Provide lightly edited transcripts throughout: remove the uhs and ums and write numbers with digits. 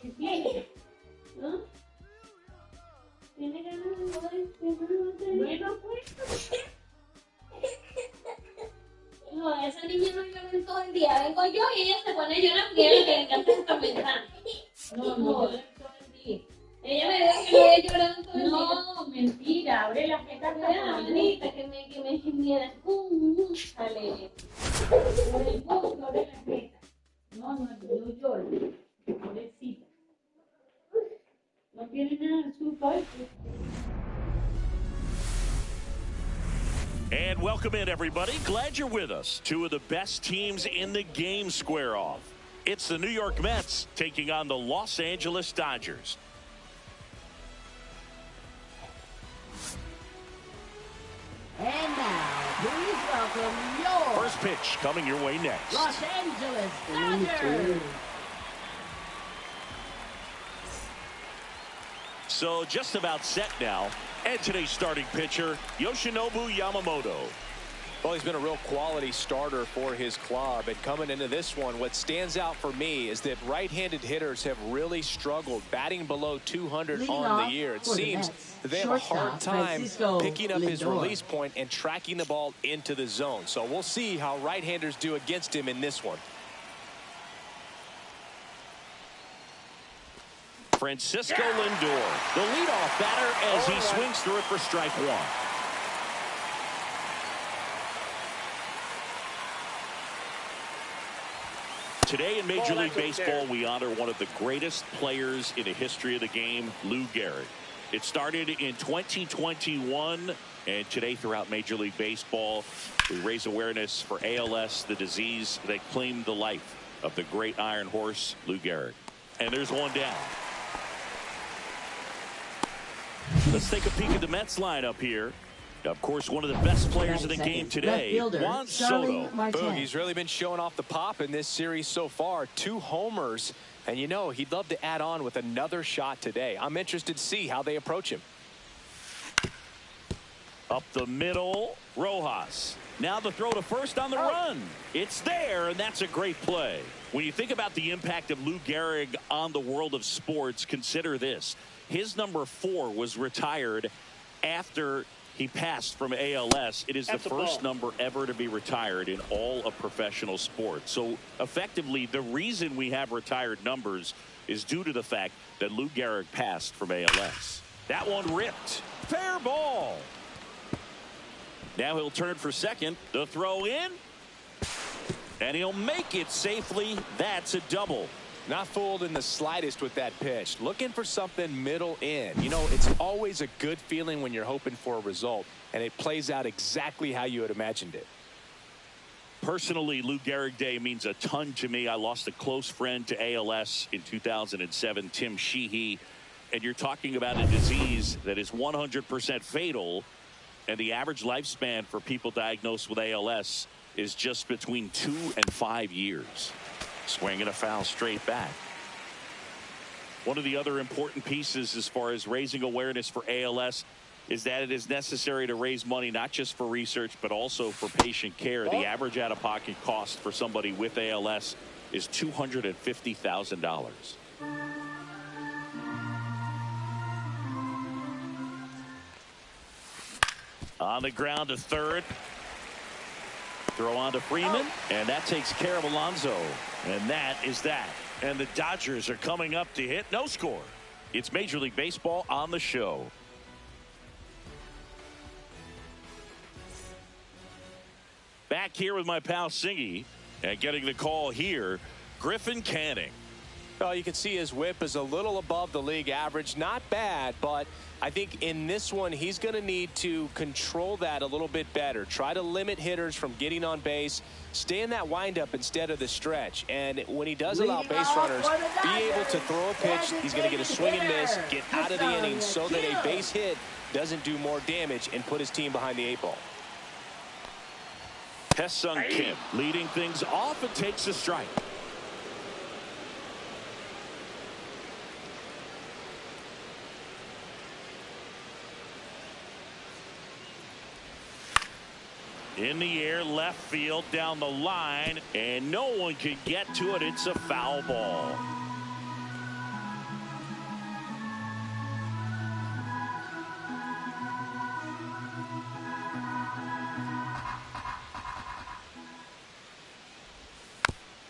¿Qué tiene? ¿No? ¿Tiene ganas de joder? Bueno, pues. No, esa niña no llora todo el día. Vengo yo y ella se pone a llorar porque a ella le encanta estormentar. No, llora todo el día. Ella me dijo que no había llorado todo el día. No, mentira. Abre la jeta. Manita, que me gimiera. Sale. Por el pum, abre la jeta. No lloro. Pobrecita. No tiene nada de su parte. And welcome in, everybody. Glad you're with us. Two of the best teams in the game square off. It's the New York Mets taking on the Los Angeles Dodgers. And now, please welcome your first pitch coming your way next. Los Angeles Dodgers. So just about set now. And today's starting pitcher, Yoshinobu Yamamoto. Well, he's been a real quality starter for his club. And coming into this one, what stands out for me is that right-handed hitters have really struggled, batting below 200 on the year. It seems that they have a hard time picking up his release point and tracking the ball into the zone. So we'll see how right-handers do against him in this one. Francisco Lindor, the leadoff batter as he swings through it for strike one. Today in Major League Baseball, we honor one of the greatest players in the history of the game, Lou Gehrig. It started in 2021, and today throughout Major League Baseball, we raise awareness for ALS, the disease that claimed the life of the great Iron Horse, Lou Gehrig. And there's one down. Let's take a peek at the Mets lineup here. Of course, one of the best players in the game today, Juan Soto. Boog, he's really been showing off the pop in this series so far. 2 homers, and you know he'd love to add on with another shot today. I'm interested to see how they approach him. Up the middle, Rojas. Now the throw to first on the run. It's there, and that's a great play. When you think about the impact of Lou Gehrig on the world of sports, consider this. His number 4 was retired after he passed from ALS. It is the first number ever to be retired in all of professional sports. So effectively, the reason we have retired numbers is due to the fact that Lou Gehrig passed from ALS. That one ripped. Fair ball. Now he'll turn for second. The throw in. And he'll make it safely. That's a double. Not fooled in the slightest with that pitch. Looking for something middle in. You know, it's always a good feeling when you're hoping for a result, and it plays out exactly how you had imagined it. Personally, Lou Gehrig Day means a ton to me. I lost a close friend to ALS in 2007, Tim Sheehy. And you're talking about a disease that is 100% fatal, and the average lifespan for people diagnosed with ALS is just between 2 and 5 years. Swinging a foul straight back. One of the other important pieces as far as raising awareness for ALS is that it is necessary to raise money not just for research but also for patient care. The average out-of-pocket cost for somebody with ALS is $250,000. On the ground to third. Throw on to Freeman, and that takes care of Alonso. And that is that. And the Dodgers are coming up to hit no score. It's Major League Baseball on the show. Back here with my pal Singy, and getting the call here, Griffin Canning. Well, you can see his whip is a little above the league average. Not bad, but I think in this one, he's going to need to control that a little bit better. Try to limit hitters from getting on base. Stay in that windup instead of the stretch. And when he does allow base runners, be able to throw a pitch. He's going to get a swing and miss, get out of the inning so that a base hit doesn't do more damage and put his team behind the 8 ball. Tae-Sung Kim leading things off and takes a strike. In the air, left field, down the line, and no one can get to it. It's a foul ball.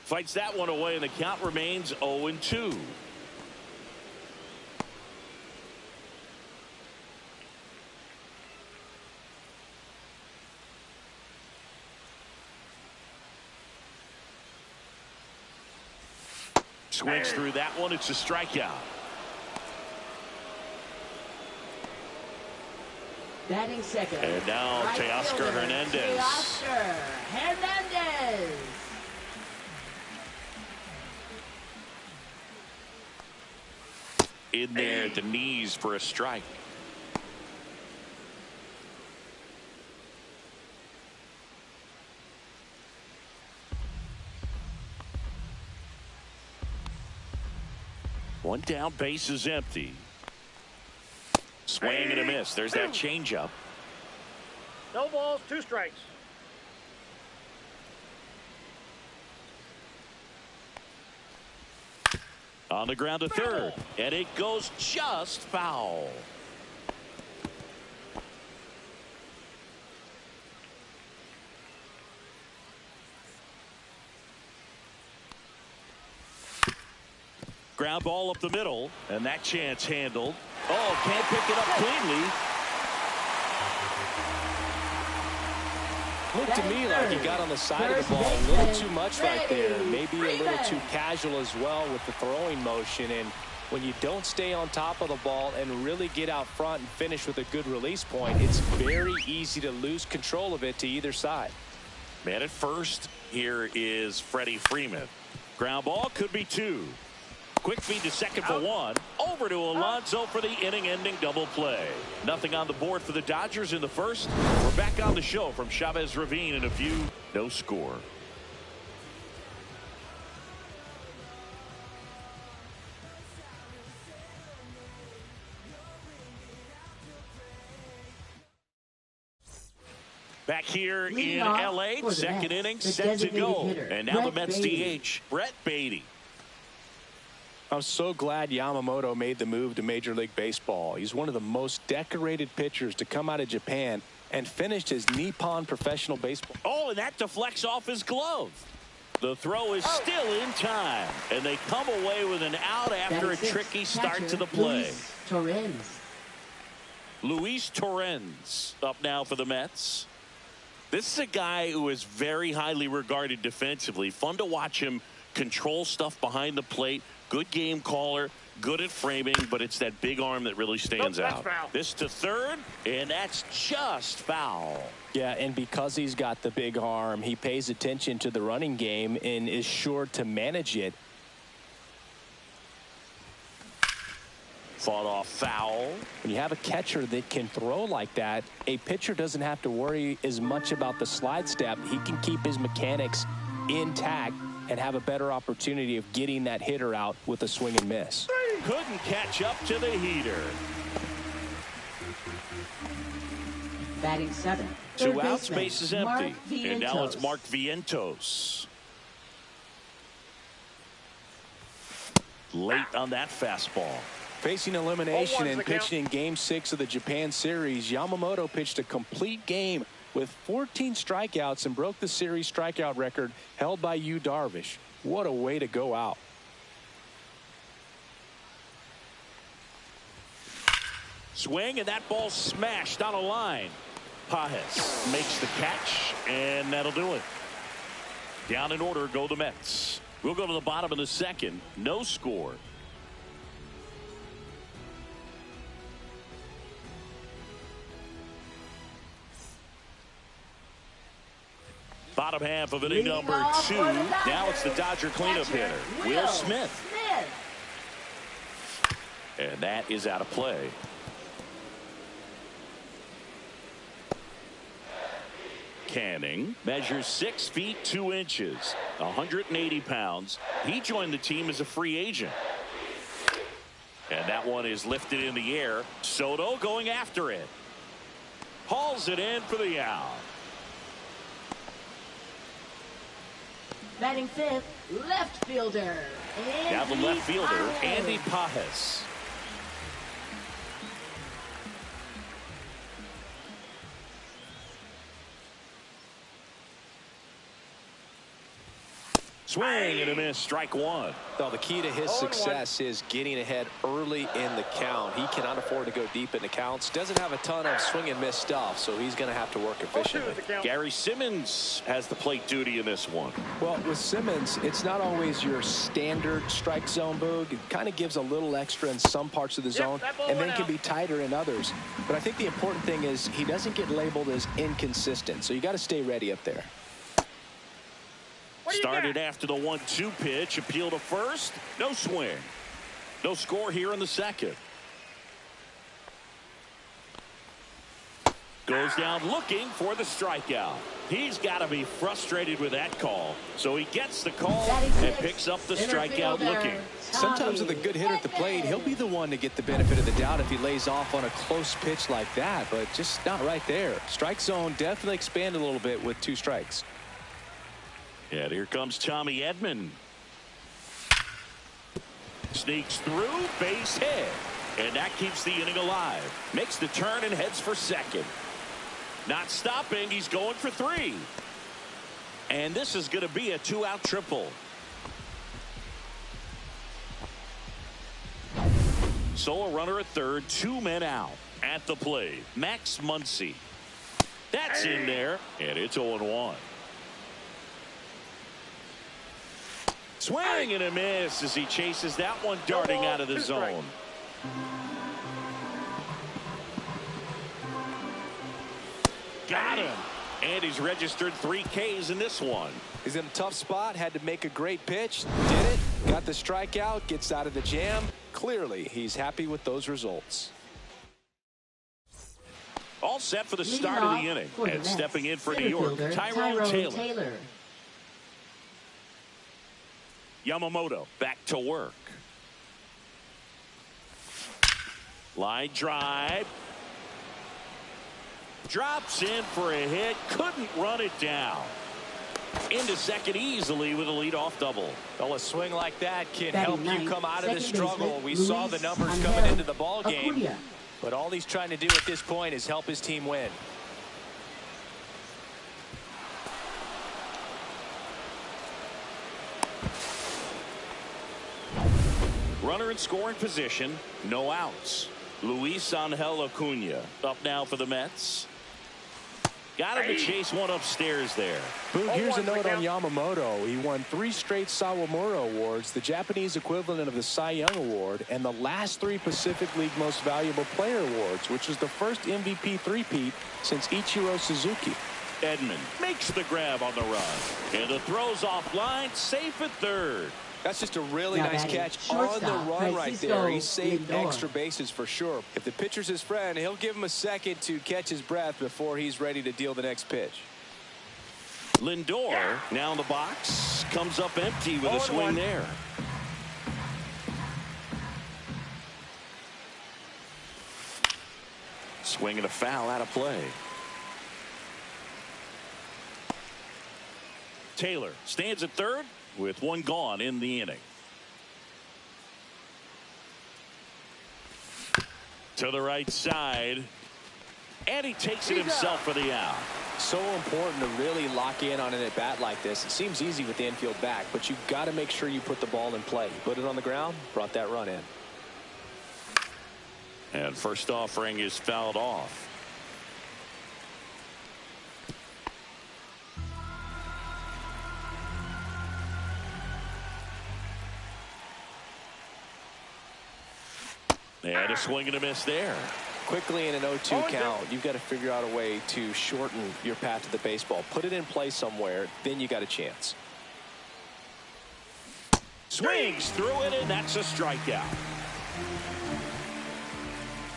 Fights that one away, and the count remains 0-2. Swings through that one. It's a strikeout. Batting second. And now right Teoscar fielder, Hernandez. Teoscar Hernandez. In there at the knees for a strike. One down, base is empty. Swing and a miss. There's that changeup. No balls, 2 strikes. On the ground to third, and it goes just foul. Ground ball up the middle, and that chance handled. Oh, can't pick it up cleanly. Looked to me like he got on the side of the ball a little too much right there. Maybe a little too casual as well with the throwing motion. And when you don't stay on top of the ball and really get out front and finish with a good release point, it's very easy to lose control of it to either side. Man at first, here is Freddie Freeman. Ground ball could be 2. Quick feed to second for 1. Over to Alonso for the inning-ending double play. Nothing on the board for the Dodgers in the first. We're back on the show from Chavez Ravine in a few. No score. Back here in L.A., second inning set to go. And now the Mets DH, Brett Beatty. I'm so glad Yamamoto made the move to Major League Baseball. He's one of the most decorated pitchers to come out of Japan and finished his Nippon Professional Baseball. Oh, and that deflects off his glove. The throw is still in time, and they come away with an out after a tricky start to the play. Luis Torrens up now for the Mets. This is a guy who is very highly regarded defensively. Fun to watch him control stuff behind the plate. Good game caller, good at framing, but it's that big arm that really stands out. Foul. This to third, and that's just foul. Yeah, and because he's got the big arm, he pays attention to the running game and is sure to manage it. Fought off foul. When you have a catcher that can throw like that, a pitcher doesn't have to worry as much about the slide step. He can keep his mechanics intact and have a better opportunity of getting that hitter out with a swing and miss. Couldn't catch up to the heater. Batting 7. 2 out, space is empty. And now it's Mark Vientos. Late on that fastball. Facing elimination 0-1's and the count. pitching in Game 6 of the Japan series, Yamamoto pitched a complete game with 14 strikeouts and broke the series strikeout record held by Yu Darvish. What a way to go out. Swing, and that ball smashed on a line. Pajes makes the catch, and that'll do it. Down in order go the Mets. We'll go to the bottom of the second. No score. Bottom half of inning number 2. Now it's the Dodger cleanup hitter, Will Smith. And that is out of play. Canning measures 6 feet 2 inches, 180 pounds. He joined the team as a free agent. And that one is lifted in the air. Soto going after it. Hauls it in for the out. Batting 5th, left fielder. Now the left fielder, Andy Pajes. Swing and a miss, strike one. Well, the key to his success is getting ahead early in the count. He cannot afford to go deep in the counts. Doesn't have a ton of swing and miss stuff, so he's going to have to work efficiently. Gary Simmons has the plate duty in this one. Well, with Simmons, it's not always your standard strike zone, Boog. It kind of gives a little extra in some parts of the zone and then can be tighter in others. But I think the important thing is he doesn't get labeled as inconsistent, so you got to stay ready up there. Started after the 1-2 pitch. Appeal to first. No swing. No score here in the second. Goes down looking for the strikeout. He's got to be frustrated with that call. So he gets the call and picks up the strikeout looking. Sometimes with a good hitter at the plate, he'll be the one to get the benefit of the doubt if he lays off on a close pitch like that, but just not right there. Strike zone definitely expanded a little bit with 2 strikes. And here comes Tommy Edman. Sneaks through, base hit. And that keeps the inning alive. Makes the turn and heads for second. Not stopping, he's going for 3. And this is going to be a 2-out triple. So a runner at third, 2 men out. At the plate, Max Muncy. That's in there, and it's 0-1. Swing and a miss as he chases that one darting out of the zone. Got him. And he's registered 3 Ks in this one. He's in a tough spot, had to make a great pitch, did it, got the strikeout, gets out of the jam. Clearly, he's happy with those results. All set for the start of the inning. And stepping in for New York, Tyrone Taylor. Yamamoto back to work. Line drive. Drops in for a hit. Couldn't run it down. Into second easily with a leadoff double. Well, a swing like that can help you come out of the struggle. We saw the numbers coming into the ball game. But all he's trying to do at this point is help his team win. Runner in scoring position, no outs. Luis Angel Acuna up now for the Mets. Got him to chase one upstairs there. Boog, here's a note on Yamamoto. He won 3 straight Sawamura Awards, the Japanese equivalent of the Cy Young Award, and the last 3 Pacific League Most Valuable Player Awards, which was the first MVP three-peat since Ichiro Suzuki. Edman makes the grab on the run. And the throw's offline, safe at third. That's just a really nice catch on the run right there. He saved extra bases for sure. If the pitcher's his friend, he'll give him a second to catch his breath before he's ready to deal the next pitch. Lindor now in the box, comes up empty with a swing there. Swing and a foul out of play. Taylor stands at third with 1 gone in the inning. To the right side. And he takes it himself for the out. So important to really lock in on an at-bat like this. It seems easy with the infield back, but you've got to make sure you put the ball in play. Put it on the ground, brought that run in. And first offering is fouled off. And a swing and a miss there. Quickly in an 0-2 count, you've got to figure out a way to shorten your path to the baseball. Put it in play somewhere, then you got a chance. Swings through it, and that's a strikeout.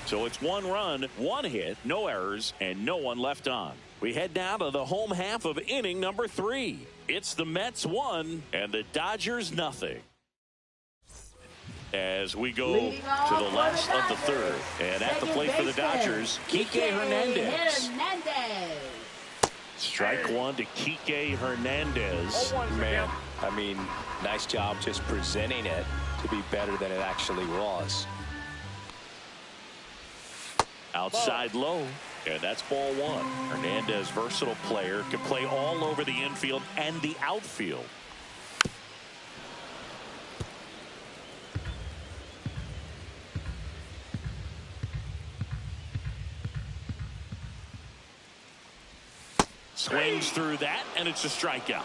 So it's 1 run, 1 hit, no errors, and no one left on. We head now to the home half of inning number 3. It's the Mets 1 and the Dodgers nothing. As we go to the last of the third. And at the plate for the Dodgers, Kike Hernandez. Strike 1 to Kike Hernandez. Man, I mean, nice job just presenting it to be better than it actually was. Outside low. And that's ball 1. Hernandez, versatile player, can play all over the infield and the outfield. Swings through that, and it's a strikeout.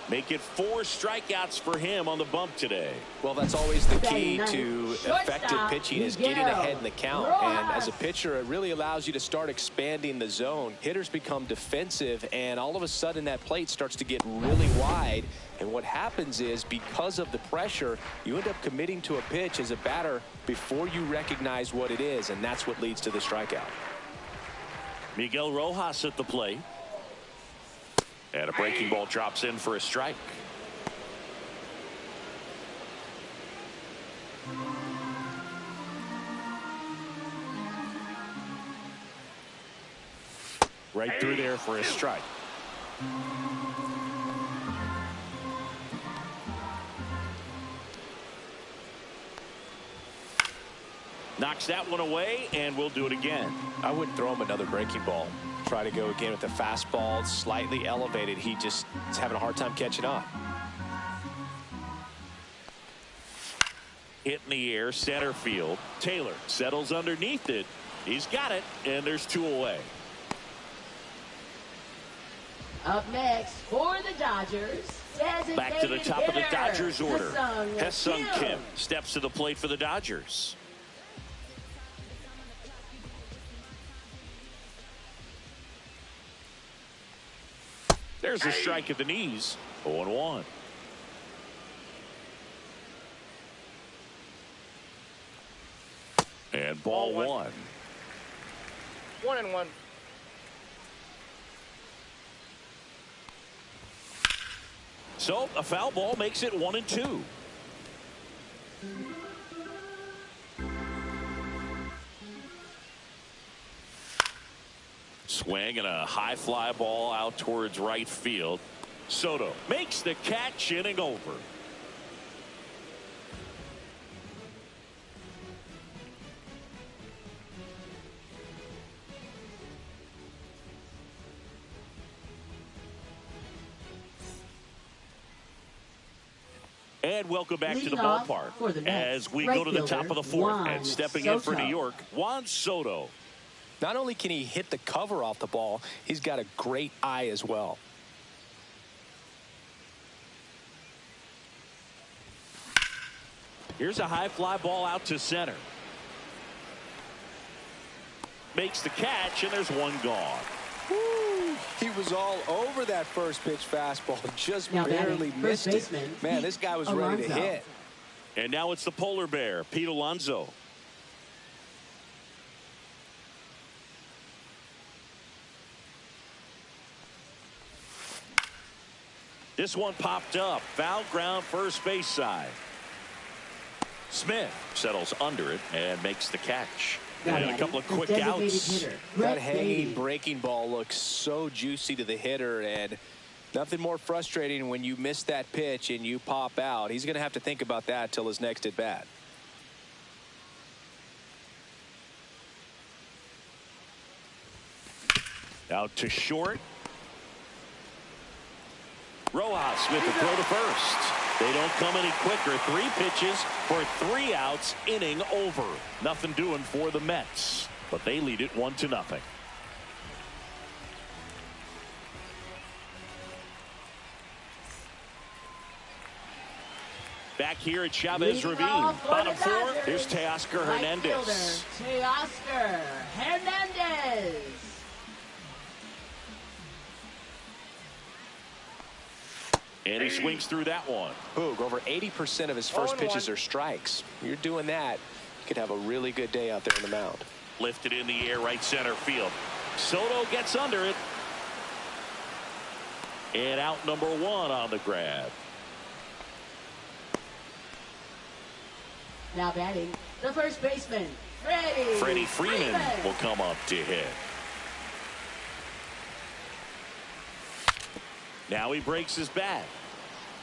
Make it 4 strikeouts for him on the bump today. Well, that's always the key to effective pitching, is getting ahead in the count. And as a pitcher, it really allows you to start expanding the zone. Hitters become defensive, and all of a sudden that plate starts to get really wide. And what happens is, because of the pressure, you end up committing to a pitch as a batter before you recognize what it is, and that's what leads to the strikeout. Miguel Rojas at the plate. And a breaking ball drops in for a strike. Right through there for a strike. Knocks that one away, and we'll do it again. I wouldn't throw him another breaking ball. Try to go again with the fastball, slightly elevated. He just is having a hard time catching up. Hit in the air, center field. Taylor settles underneath it. He's got it, and there's 2 away. Up next for the Dodgers, back to the top of the Dodgers order. Ha-Seong Kim steps to the plate for the Dodgers. There's a strike at the knees. 0-1. And ball 1. 1-1. So a foul ball makes it 1-2. Swing and a high fly ball out towards right field. Soto makes the catch, inning over. And welcome back to the ballpark as we go to the top of the 4th. And stepping in for New York, Juan Soto. Not only can he hit the cover off the ball, he's got a great eye as well. Here's a high fly ball out to center. Makes the catch, and there's 1 gone. Woo! He was all over that first pitch fastball, just barely missed it. Man, this guy was ready to hit. And now it's the polar bear, Pete Alonso. This one popped up. Foul ground, first base side. Smith settles under it and makes the catch. And a couple of quick outs. That hanging breaking ball looks so juicy to the hitter, and nothing more frustrating when you miss that pitch and you pop out. He's going to have to think about that till his next at bat. Out to short. Rojas with the throw to first. They don't come any quicker. 3 pitches for 3 outs, inning over. Nothing doing for the Mets, but they lead it 1-0. Back here at Chavez Ravine. Bottom 4, here's Teoscar Hernandez. Teoscar Hernandez. And he swings through that one. Boog, over 80% of his first pitches are strikes. You're doing that, you could have a really good day out there on the mound. Lifted in the air, right center field. Soto gets under it. And out number 1 on the grab. Now batting, the first baseman, Freddie Freeman will come up to hit. Now he breaks his bat.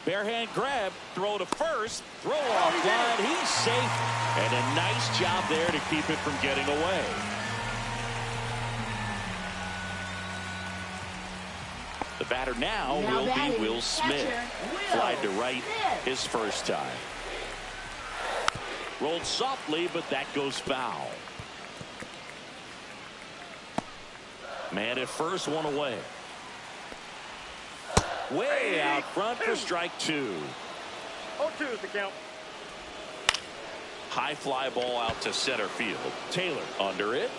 Bare hand grab, throw to first, throw off line, he's safe. And a nice job there to keep it from getting away. The batter now will be Will Smith. Flied to right his first time. Rolled softly, but that goes foul. Man at first, 1 away. Way out front for strike 2. 0-2 is the count. High fly ball out to center field. Taylor under it.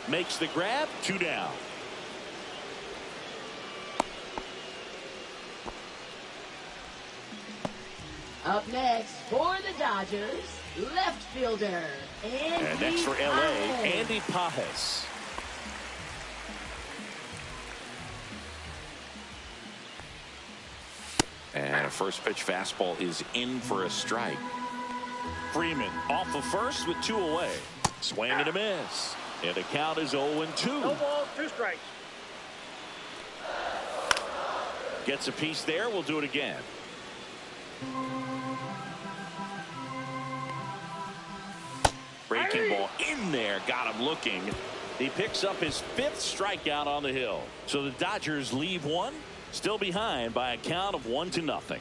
Makes the grab. 2 down. Up next for the Dodgers, left fielder, And next for LA, Andy Pajes. And a first pitch fastball is in for a strike. Freeman off of first with 2 away. Swing and a miss. And the count is 0-2. No balls, 2 strikes. Gets a piece there. We'll do it again. Breaking ball in there. Got him looking. He picks up his 5th strikeout on the hill. So the Dodgers leave one. Still behind by a count of 1-0.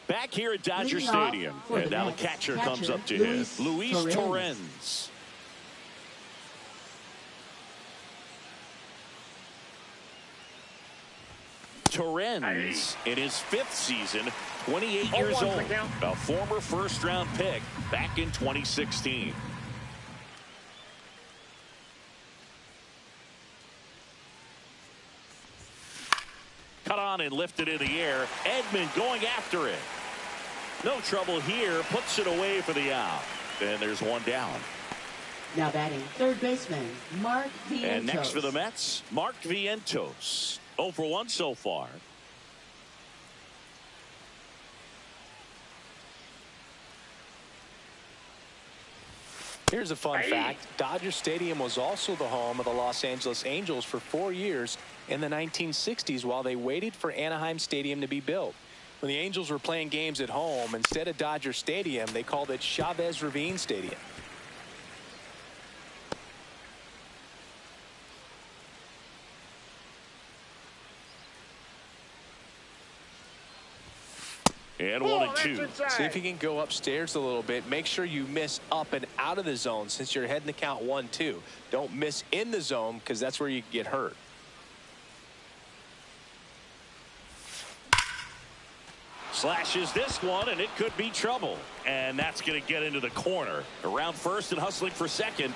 Back here at Dodger Stadium. And now the catcher comes up to him. Luis Torrens. Torrens in his 5th season, 28 years old, a former first-round pick back in 2016. Cut on and lifted in the air. Edman going after it. No trouble here. Puts it away for the out. And there's 1 down. Now batting third baseman, Mark Vientos. And next for the Mets, Mark Vientos. 0 for 1 so far. Here's a fun fact. Dodger Stadium was also the home of the Los Angeles Angels for 4 years in the 1960s while they waited for Anaheim Stadium to be built. When the Angels were playing games at home, instead of Dodger Stadium, they called it Chavez Ravine Stadium. And 1-2. See if you can go upstairs a little bit. Make sure you miss up and out of the zone since you're heading to count 1-2. Don't miss in the zone because that's where you get hurt. Slashes this one, and it could be trouble. And that's going to get into the corner. Around first and hustling for second.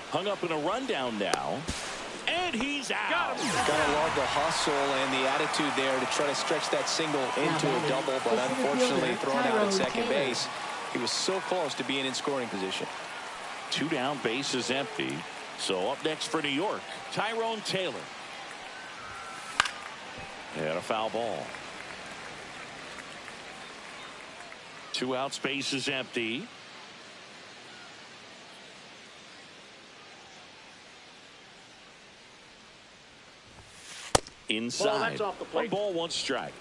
Hung up in a rundown now. And he's out. Gotta love the hustle and the attitude there to try to stretch that single into a double, but unfortunately thrown out at second base. He was so close to being in scoring position. 2 down, base is empty. So up next for New York, Tyrone Taylor. And a foul ball. 2 outs, base is empty. Inside. Ball, that's off the plate. 1 ball, 1 strike.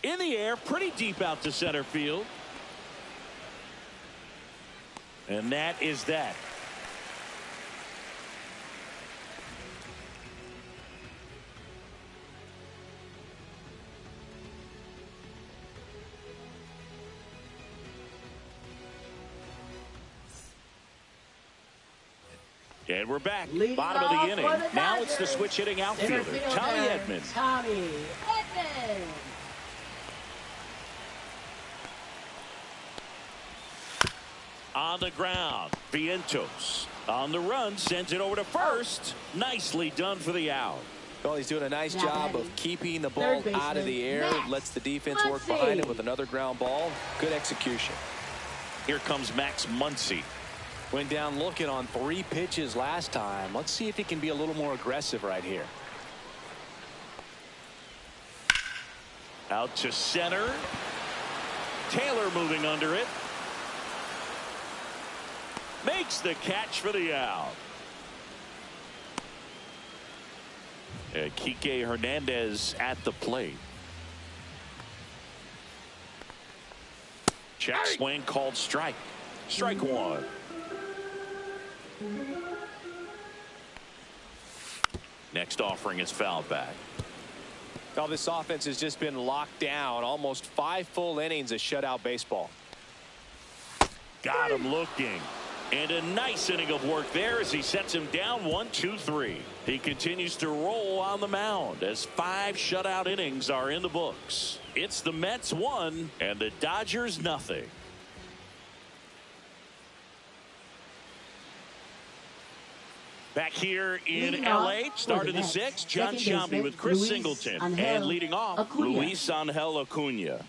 In the air, pretty deep out to center field. And that is that. And we're back. Bottom of the inning. Now it's the switch hitting outfielder, Tommy Edman. Tommy Edman. On the ground, Vientos on the run, sends it over to first. Nicely done for the out. Well, he's doing a nice job of keeping the ball out of the air. Lets the defense work behind it with another ground ball. Good execution. Here comes Max Muncy. Went down looking on 3 pitches last time. Let's see if he can be a little more aggressive right here. Out to center. Taylor moving under it. Makes the catch for the out. Kike Hernandez at the plate. Check swing called strike. Strike 1. Next offering is fouled back. Oh, this offense has just been locked down. Almost 5 full innings of shutout baseball. Got him looking. And a nice inning of work there as he sets him down 1-2-3. He continues to roll on the mound as 5 shutout innings are in the books. It's the Mets 1 and the Dodgers nothing. Back here in L.A., start of the 6th, John Sciambi with Chris Singleton. And leading off, Luis Angel Acuna.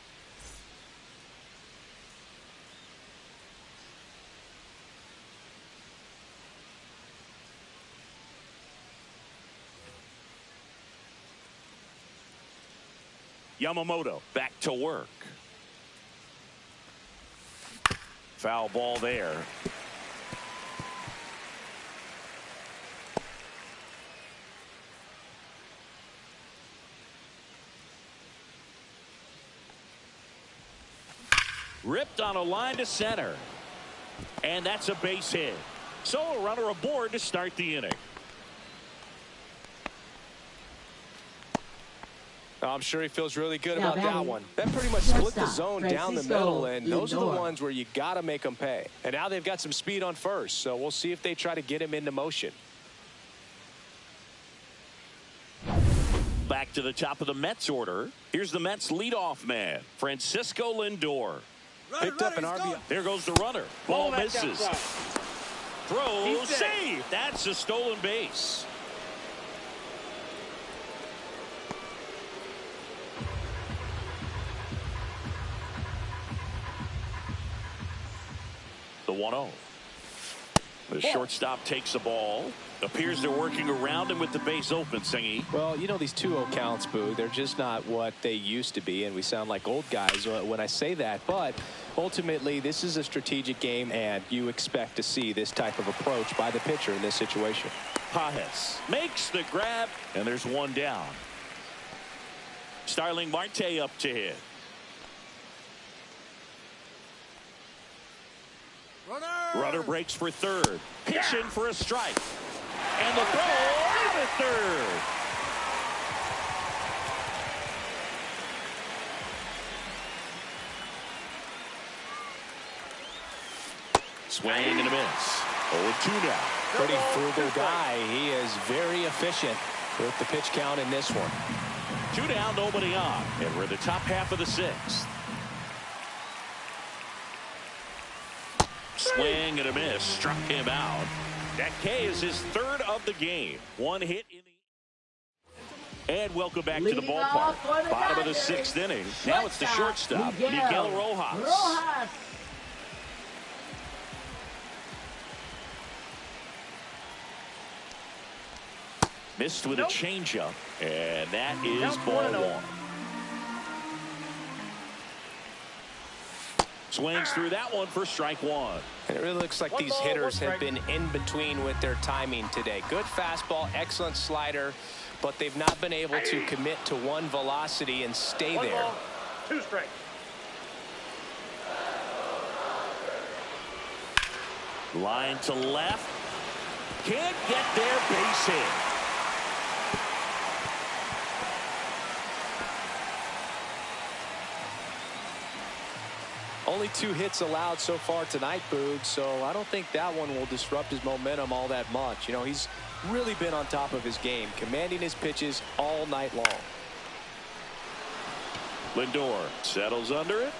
Yamamoto back to work. Foul ball there. Ripped on a line to center. And that's a base hit. So a runner aboard to start the inning. I'm sure he feels really good about that one. That pretty much split the zone down the middle, and those are the ones where you got to make them pay. And now they've got some speed on first, so we'll see if they try to get him into motion. Back to the top of the Mets order. Here's the Mets leadoff man, Francisco Lindor. Picked up an RBI. There goes the runner. Ball misses. Throw, save. That's a stolen base. The 1-0. The shortstop takes the ball. Appears they're working around him with the base open, Singy. Well, you know, these 2-0 counts, Boo, they're just not what they used to be, and we sound like old guys when I say that. But ultimately, this is a strategic game, and you expect to see this type of approach by the pitcher in this situation. Pages makes the grab, and there's one down. Starling Marte up to hit. Runner breaks for third. Pitch in for a strike. And the throw out at third. Swing and a miss. 0-2 now. Pretty frugal guy. He is very efficient with the pitch count in this one. 2 down, nobody on. And we're in the top half of the 6th. Swing and a miss. Struck him out. That K is his 3rd of the game. 1 hit in the... And welcome back to the ballpark. Bottom of the 6th inning. Now it's the shortstop, Miguel Rojas. Missed with a changeup. And that is ball 1. Swings through that one for strike 1. And it really looks like these hitters have been in between with their timing today. Good fastball, excellent slider, but they've not been able to commit to one velocity and stay there. Ball, 2 strikes. Line to left. Can't get there, base hit. Only 2 hits allowed so far tonight, Boog, so I don't think that one will disrupt his momentum all that much. You know, he's really been on top of his game, commanding his pitches all night long. Lindor settles under it.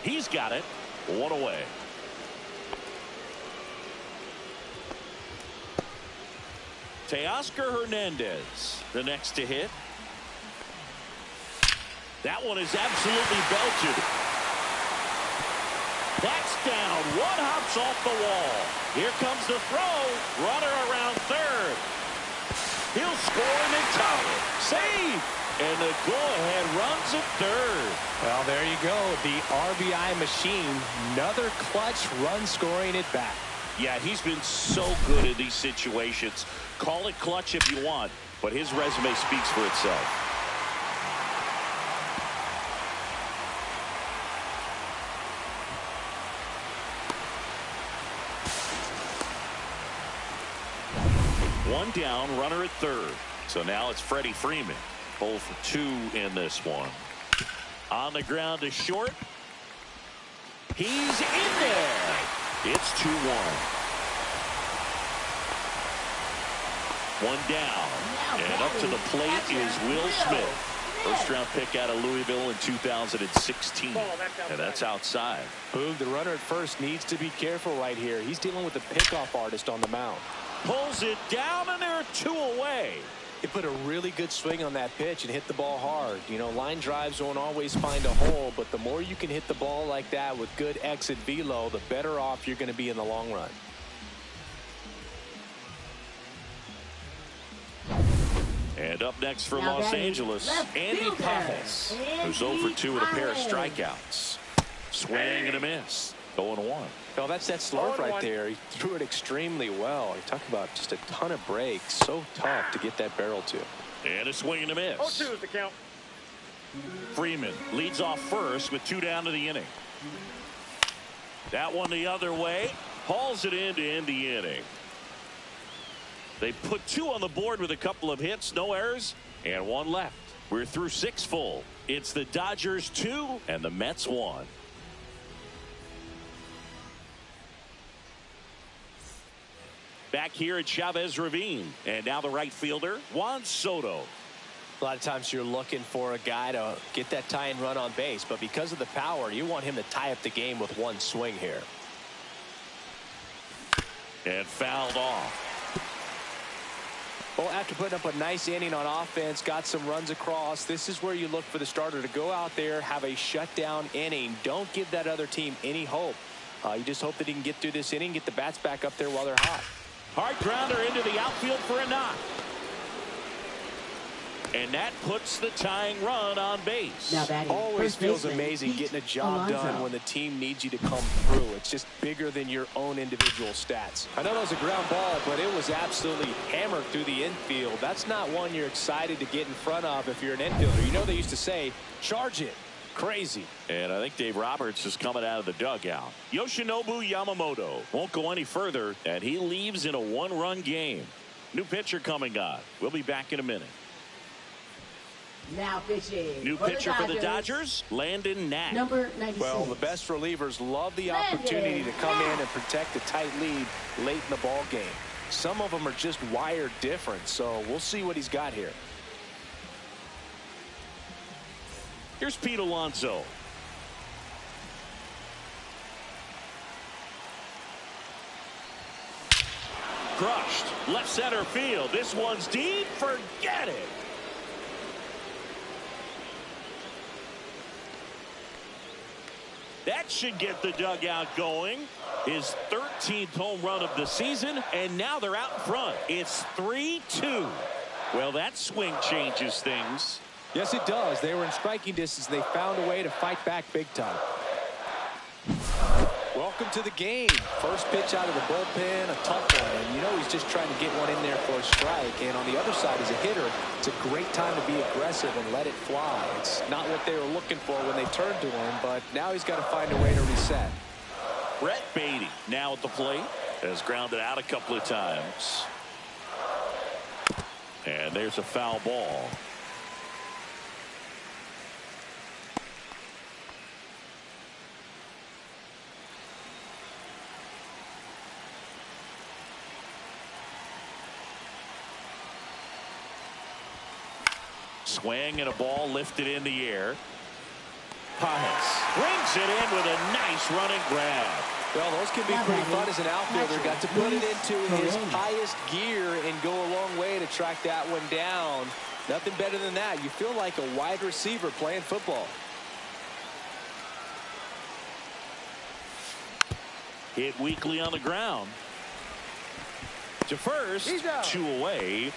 He's got it. 1 away. Teoscar Hernandez, the next to hit. That one is absolutely belted. That's down. 1 hops off the wall. Here comes the throw. Runner around third. He'll score in the top. Save. And the go-ahead runs at third. Well, there you go. The RBI machine. Another clutch run scoring at bat. Yeah, he's been so good in these situations. Call it clutch if you want, but his resume speaks for itself. One down, runner at third. So now it's Freddie Freeman. 0 for 2 in this one. On the ground to short. He's in there. It's 2-1. One down. And up to the plate is Will Smith. First round pick out of Louisville in 2016. And that's outside. Boog, the runner at first needs to be careful right here. He's dealing with a pickoff artist on the mound. Pulls it down, and there are 2 away. He put a really good swing on that pitch and hit the ball hard. You know, line drives won't always find a hole, but the more you can hit the ball like that with good exit velo, the better off you're going to be in the long run. And up next for Los Angeles, Andy Pajes, who's 0 for 2 with a pair of strikeouts. Swing and a miss. 0-1. Well, that's that slurve right there. He threw it extremely well. You talk about just a ton of breaks. So tough to get that barrel to. And a swing and a miss. 0-2 is the count. Freeman leads off first with 2 down to the inning. That one the other way. Hauls it in to end the inning. They put 2 on the board with a couple of hits, no errors, and 1 left. We're through 6 full. It's the Dodgers 2 and the Mets 1. Back here at Chavez Ravine, and now the right fielder, Juan Soto. A lot of times you're looking for a guy to get that tying run on base, but because of the power, you want him to tie up the game with 1 swing here. And fouled off. Well, after putting up a nice inning on offense, got some runs across, this is where you look for the starter to go out there, have a shutdown inning. Don't give that other team any hope. You just hope that he can get through this inning, get the bats back up there while they're hot. Hard grounder into the outfield for a knock. And that puts the tying run on base. Always feels amazing getting a job done when the team needs you to come through. It's just bigger than your own individual stats. I know that was a ground ball, but it was absolutely hammered through the infield. That's not one you're excited to get in front of if you're an infielder. You know, they used to say, charge it. Crazy. And I think Dave Roberts is coming out of the dugout. Yoshinobu Yamamoto won't go any further, and he leaves in a 1-run game. New pitcher coming on. We'll be back in a minute. Now pitching. New pitcher for the Dodgers, Landon Knack. Number 96. Well, the best relievers love the opportunity to come in and protect a tight lead late in the ball game. Some of them are just wired different, so we'll see what he's got here. Here's Pete Alonso. Crushed. Left center field. This one's deep. Forget it. That should get the dugout going. His 13th home run of the season, and now they're out in front. It's 3-2. Well, that swing changes things. Yes, it does. They were in striking distance. They found a way to fight back big time. Welcome to the game. First pitch out of the bullpen, a tough one. And you know he's just trying to get one in there for a strike. And on the other side, as a hitter, it's a great time to be aggressive and let it fly. It's not what they were looking for when they turned to him, but now he's got to find a way to reset. Brett Beatty now at the plate. Has grounded out a couple of times. And there's a foul ball. Swing and a ball lifted in the air. Pajes brings it in with a nice running grab. Well, those can be pretty fun as an outfielder. Got to put it into his highest gear and go a long way to track that one down. Nothing better than that. You feel like a wide receiver playing football. Hit weakly on the ground. To first, 2 away.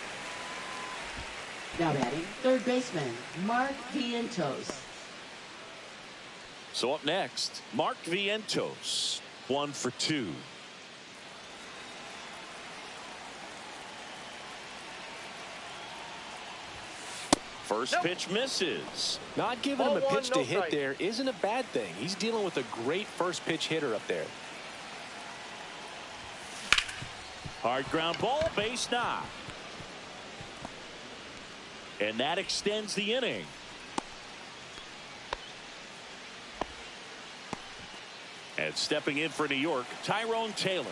Now batting, third baseman, Mark Vientos. So up next, Mark Vientos, 1 for 2. First pitch misses. Not giving him a pitch to hit there isn't a bad thing. He's dealing with a great first pitch hitter up there. Hard ground ball, base knock. And that extends the inning. And stepping in for New York, Tyrone Taylor.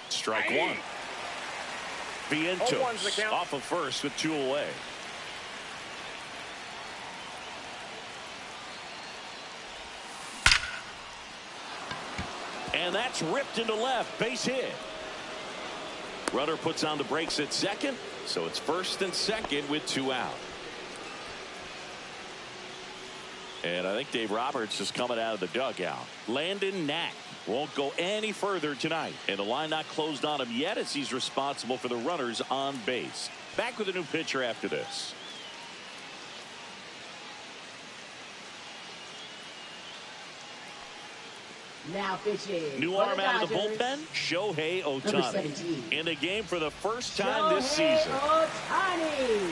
Strike one. Vientos off of first with 2 away. And that's ripped into left. Base hit. Runner puts on the brakes at second. So it's first and second with 2 out. And I think Dave Roberts is coming out of the dugout. Landon Knack won't go any further tonight. And the line not closed on him yet as he's responsible for the runners on base. Back with a new pitcher after this. Now pitching. New arm out of the bullpen, Shohei Ohtani. In the game for the first time this season. Ohtani.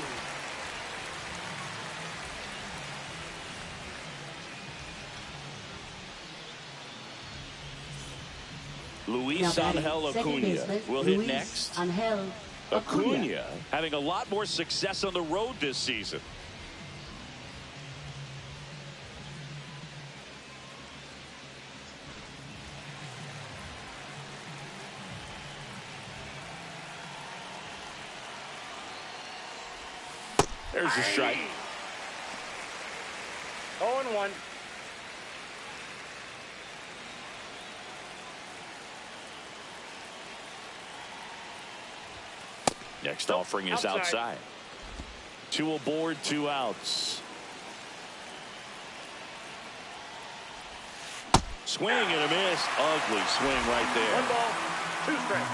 Luis Angel Acuna will hit next. Angel Acuna having a lot more success on the road this season. There's a strike. 0-1. Next offering is outside. 2 aboard, 2 outs. Swing and a miss. Ugly swing right there. 1 ball, 2 strikes.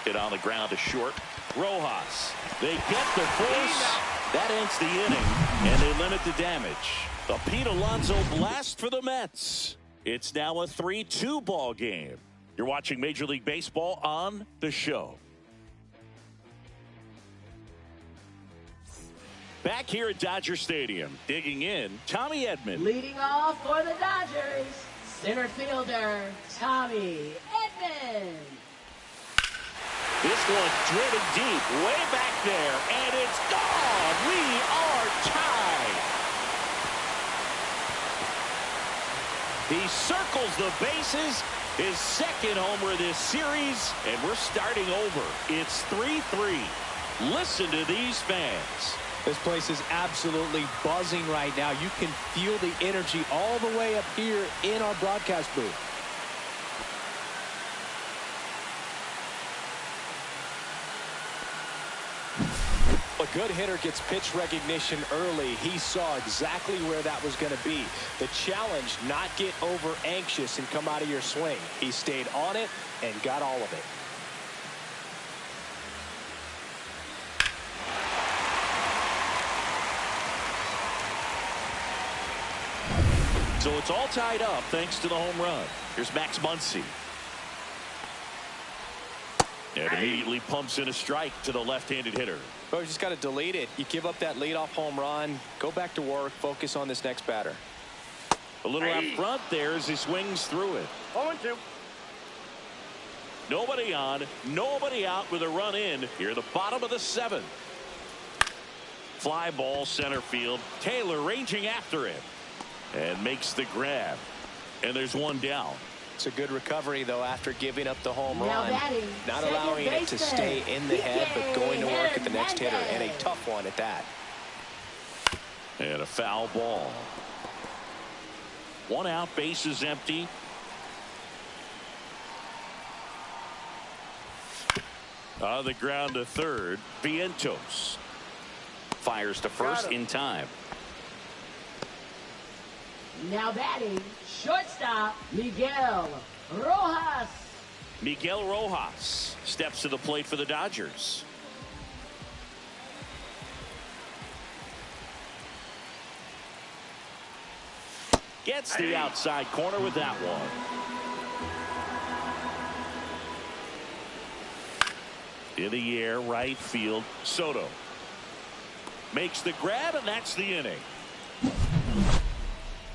Hit on the ground to short. Rojas. They get the force. That ends the inning, and they limit the damage. A Pete Alonso blast for the Mets. It's now a 3-2 ball game. You're watching Major League Baseball on The Show. Back here at Dodger Stadium, digging in, Tommy Edman. Leading off for the Dodgers, center fielder Tommy Edman. This one driven deep, way back there, and it's gone. We are tied. He circles the bases, his second homer this series, and we're starting over. It's 3-3. Listen to these fans. This place is absolutely buzzing right now. You can feel the energy all the way up here in our broadcast booth. A good hitter gets pitch recognition early. He saw exactly where that was going to be. The challenge, not get over anxious and come out of your swing. He stayed on it and got all of it. So it's all tied up thanks to the home run. Here's Max Muncy. And immediately pumps in a strike to the left-handed hitter. Oh, you just got to delete it. You give up that leadoff home run. Go back to work. Focus on this next batter. A little out front there as he swings through it. 0-2. Nobody on, nobody out with a run in here at the bottom of the 7th. Fly ball center field. Taylor ranging after it. And makes the grab. And there's one down. It's a good recovery, though, after giving up the home Now run. batting, Not allowing it to stay in the head, but going to work at the next hitter. And a tough one at that. And a foul ball. 1 out, base is empty. On the ground to third, Vientos. Fires to first in time. Now batting, shortstop Miguel Rojas. Miguel Rojas steps to the plate for the Dodgers. Gets the outside corner with that one. In the air, right field, Soto. Makes the grab, and that's the inning.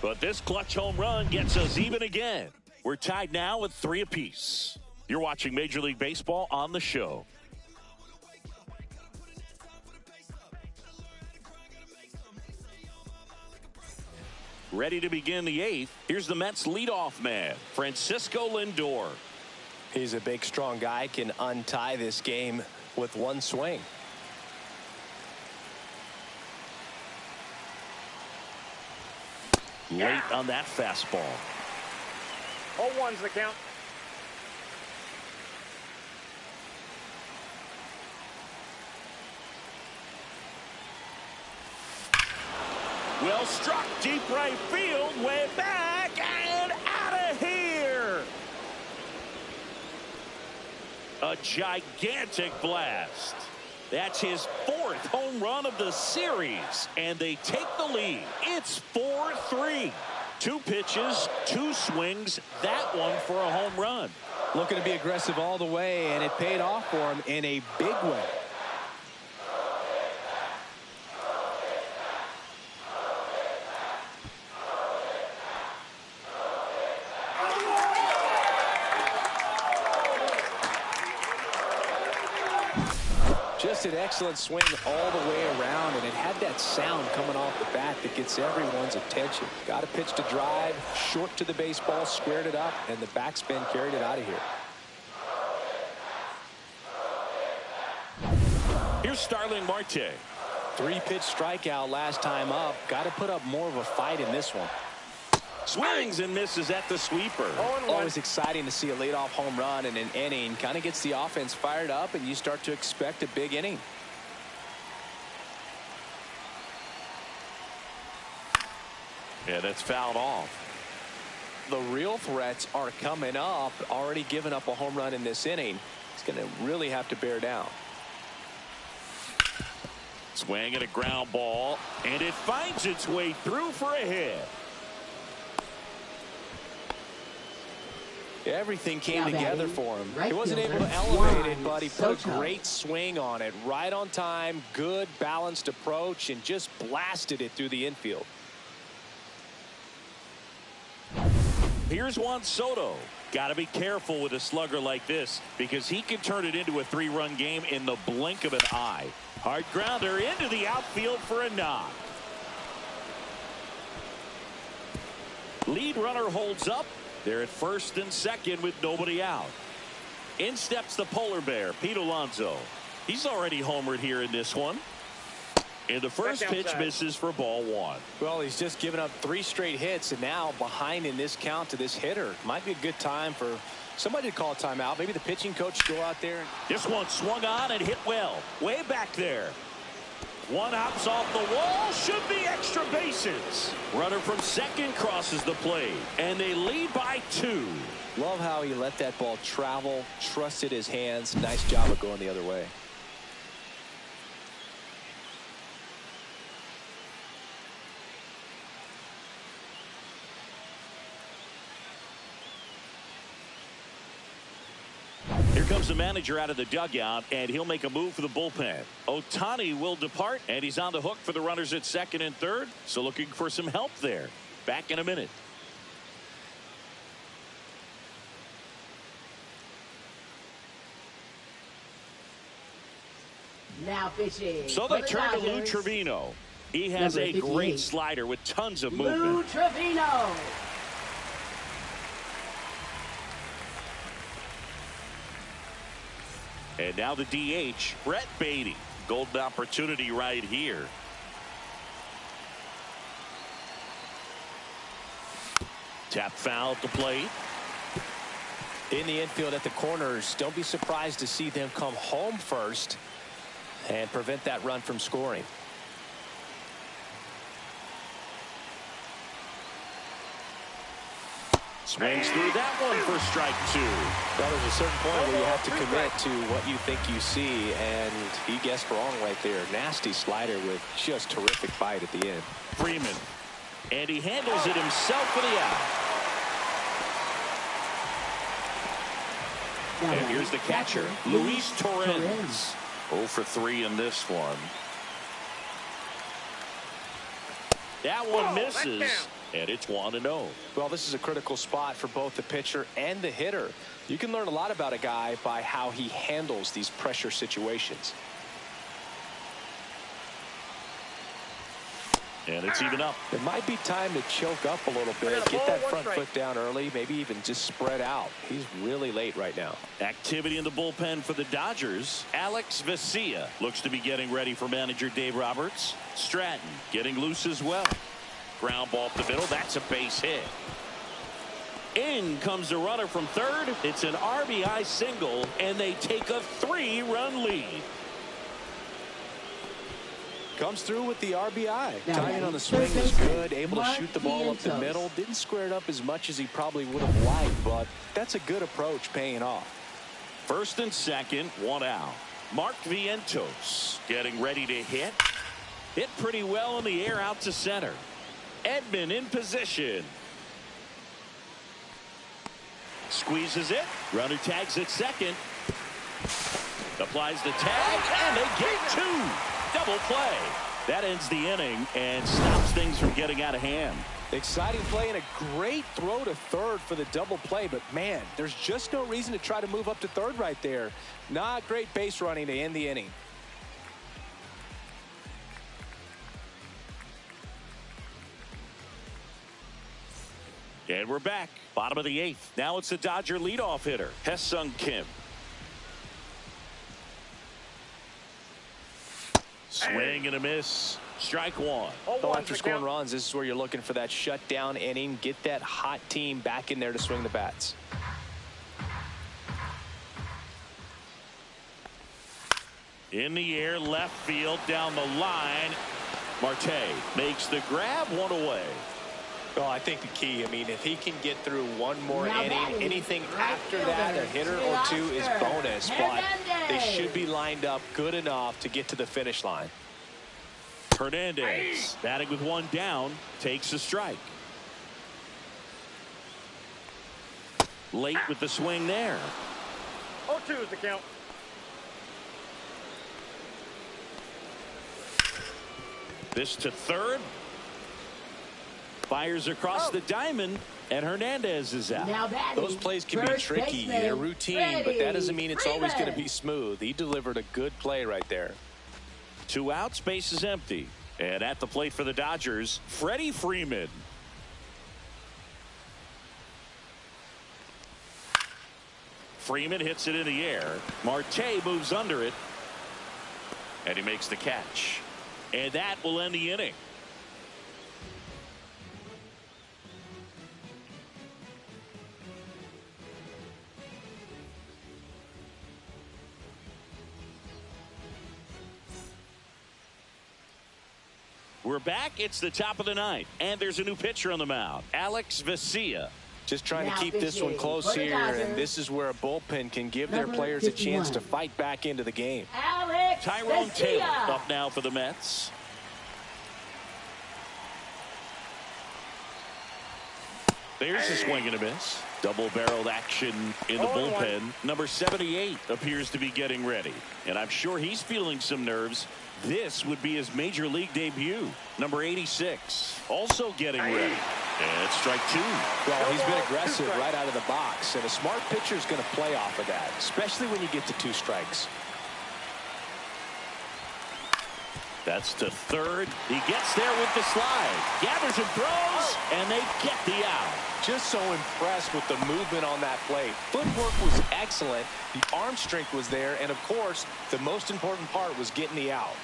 But this clutch home run gets us even again. We're tied now with 3 apiece. You're watching Major League Baseball on the show. Ready to begin the 8th. Here's the Mets leadoff man, Francisco Lindor. He's a big, strong guy, can untie this game with one swing. Late on that fastball. 0-1's the count. Well struck, deep right field, way back and out of here. A gigantic blast. That's his 4th home run of the series, and they take the lead. It's 4-3. 2 pitches, 2 swings, that one for a home run. Looking to be aggressive all the way, and it paid off for him in a big way. Just an excellent swing all the way around, and it had that sound coming off the bat that gets everyone's attention. Got a pitch to drive, short to the baseball, squared it up, and the backspin carried it out of here. Here's Starling Marte. 3-pitch strikeout last time up. Got to put up more of a fight in this one. Swings and misses at the sweeper. 0-1. Always exciting to see a leadoff home run in an inning. Kind of gets the offense fired up, and you start to expect a big inning. Yeah, that's fouled off. The real threats are coming up. Already given up a home run in this inning. He's going to really have to bear down. Swing at a ground ball, and it finds its way through for a hit. Everything came Now together batting, for him. right He wasn't able to fielder, elevate it, Juan but he put a Soto. great swing on it. Right on time, good balanced approach, and just blasted it through the infield. Here's Juan Soto. Got to be careful with a slugger like this because he can turn it into a 3-run game in the blink of an eye. Hard grounder into the outfield for a knock. Lead runner holds up. They're at first and second with nobody out. In steps the polar bear, Pete Alonso. He's already homered here in this one. And the first pitch misses for ball 1. Well, he's just given up 3 straight hits, and now behind in this count to this hitter. Might be a good time for somebody to call a timeout. Maybe the pitching coach go out there. This one swung on and hit well. Way back there. One hops off the wall. Should be extra bases. Runner from second crosses the plate. And they lead by 2. Love how he let that ball travel, trusted his hands. Nice job of going the other way. Here comes the manager out of the dugout, and he'll make a move for the bullpen. Ohtani will depart, and he's on the hook for the runners at second and third. So looking for some help there. Back in a minute. Now pitching. So they turn to Lou Trevino. He has Number a 58. great slider with tons of Lou movement. Trevino. And now the DH, Brett Beatty. Golden opportunity right here. Tap foul at the plate. In the infield at the corners, don't be surprised to see them come home first and prevent that run from scoring. Swings through that one for strike 2. Well, there's a certain point where you have to commit to what you think you see, and he guessed wrong right there. Nasty slider with just terrific bite at the end. Freeman. And he handles it himself for the out. And here's the catcher, Luis Torrens. 0 for 3 in this one. That one misses. And it's 1-0. Well, this is a critical spot for both the pitcher and the hitter. You can learn a lot about a guy by how he handles these pressure situations. And it's even up. It might be time to choke up a little bit, get that front foot down early, maybe even just spread out. He's really late right now. Activity in the bullpen for the Dodgers. Alex Vesia looks to be getting ready for manager Dave Roberts. Stratton getting loose as well. Ground ball up the middle. That's a base hit. In comes the runner from third. It's an RBI single, and they take a 3-run lead. Comes through with the RBI. Timing on the swing is good. Able to shoot the ball up the middle. Didn't square it up as much as he probably would have liked, but that's a good approach paying off. First and second, 1 out. Mark Vientos getting ready to hit. Hit pretty well in the air out to center. Edman in position. Squeezes it. Runner tags at second. Applies the tag, and they get 2. Double play. That ends the inning and stops things from getting out of hand. Exciting play and a great throw to third for the double play, but man, there's just no reason to try to move up to third right there. Not great base running to end the inning. And we're back. Bottom of the 8th. Now it's the Dodger leadoff hitter, Hesung Kim. Swing and a miss. Strike 1. So after scoring runs, this is where you're looking for that shutdown inning. Get that hot team back in there to swing the bats. In the air, left field, down the line. Marte makes the grab, 1 away. Well, I think the key, if he can get through one more inning, anything after that, a hitter or two is bonus, but they should be lined up good enough to get to the finish line. Hernandez batting with 1 down, takes a strike. Late with the swing there. 0-2 is the count. This to third. Fires across the diamond, and Hernandez is out. Those plays can be tricky. They're routine, but that doesn't mean it's always going to be smooth. He delivered a good play right there. 2 outs, base is empty. And at the plate for the Dodgers, Freddie Freeman. Freeman hits it in the air. Marte moves under it. And he makes the catch. And that will end the inning. We're back. It's the top of the 9th, and there's a new pitcher on the mound, Alex Vesia. Just trying to keep this one close here, and this is where a bullpen can give their players a chance to fight back into the game. Tyrone Taylor up now for the Mets. There's a swing and a miss. Double-barreled action in the bullpen. Number 78 appears to be getting ready, and I'm sure he's feeling some nerves. This would be his major league debut. Number 86 also getting ready. And it's strike 2. Well, he's been aggressive right out of the box, and a smart pitcher is going to play off of that, especially when you get to 2 strikes. That's to third. He gets there with the slide. Gathers and throws, and they get the out. Just so impressed with the movement on that play. Footwork was excellent. The arm strength was there, and of course, the most important part was getting the out.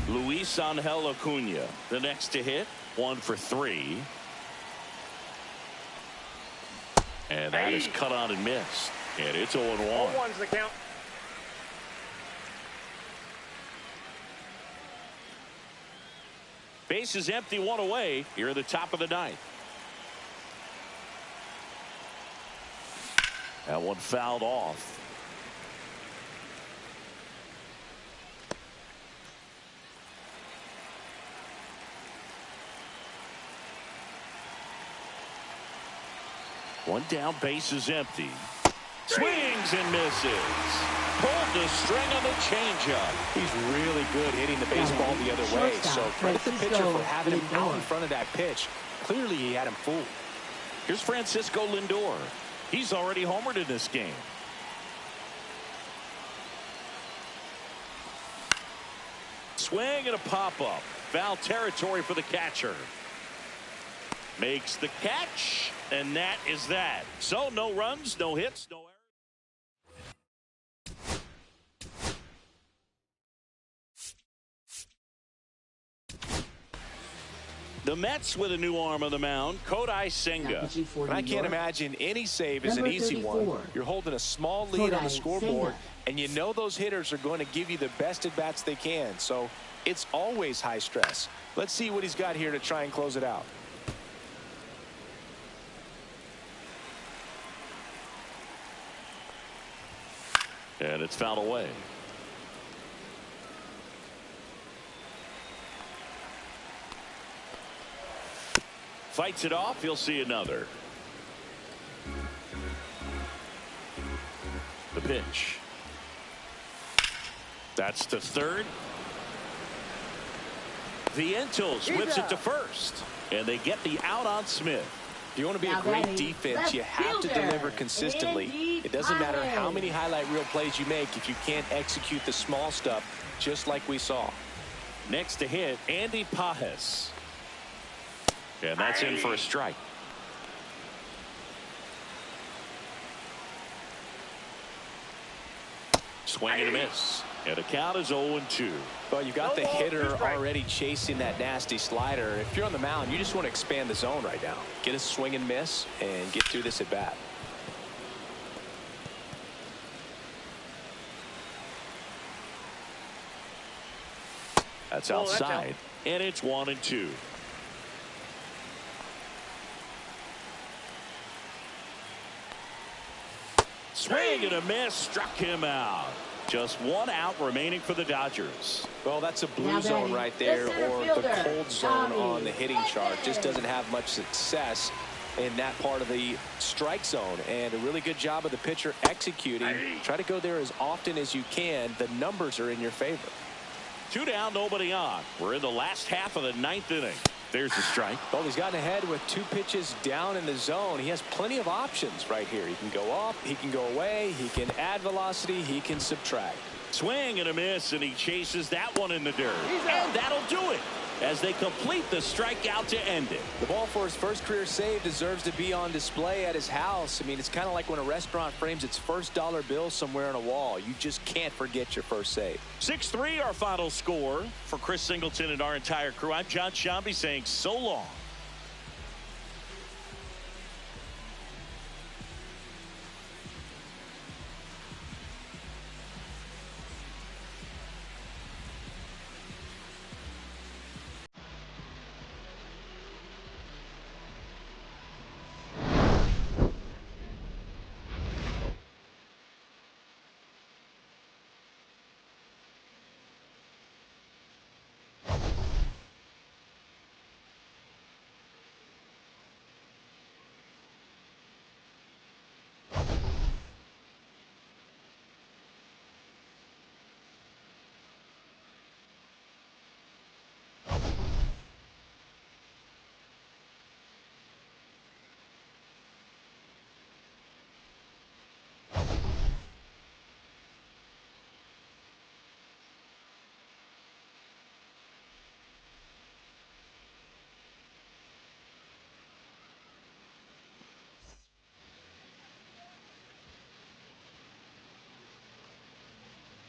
Luis Angel Acuna, the next to hit, 1 for 3. And that is cut on and missed. And it's 0-1. 0-1's the count. Base is empty, 1 away. Here at the top of the 9th. That one fouled off. One down, base is empty. Swings and misses. Pulled to string on the changeup. He's really good hitting the baseball the other way. So credit the pitcher for having him out in front of that pitch. Clearly, he had him fooled. Here's Francisco Lindor. He's already homered in this game. Swing and a pop-up. Foul territory for the catcher. Makes the catch, and that is that. So no runs, no hits, no errors. The Mets with a new arm on the mound, Kodai Senga. I can't imagine any save is an easy one. You're holding a small lead on the scoreboard, and you know those hitters are going to give you the best at-bats they can. So it's always high stress. Let's see what he's got here to try and close it out. And it's fouled away. Fights it off. He'll see another. The pitch. That's to third. Vientos whips it to first. And they get the out on Smith. If you want to be a great defense, you have to deliver consistently. It doesn't matter how many highlight reel plays you make if you can't execute the small stuff, just like we saw. Next to hit, Andy Pajes. And that's in for a strike. Swing and a miss. And the count is 0-2. Well, you've got the hitter already chasing that nasty slider. If you're on the mound, you just want to expand the zone right now. Get a swing and miss and get through this at bat. That's outside. And it's 1-2. Swing and a miss, struck him out. Just one out remaining for the Dodgers. Well, that's a blue zone right there, or the cold zone on the hitting chart. Just doesn't have much success in that part of the strike zone. And a really good job of the pitcher executing. Try to go there as often as you can. The numbers are in your favor. 2 down, nobody on. We're in the last half of the 9th inning. There's the strike. Well, he's gotten ahead with 2 pitches down in the zone. He has plenty of options right here. He can go up, he can go away, he can add velocity, he can subtract. Swing and a miss, and he chases that one in the dirt. And that'll do it as they complete the strikeout to end it. The ball for his first career save deserves to be on display at his house. I mean, it's kind of like when a restaurant frames its first dollar bill somewhere on a wall. You just can't forget your first save. 6-3 our final score. For Chris Singleton and our entire crew, I'm John Shambi saying so long.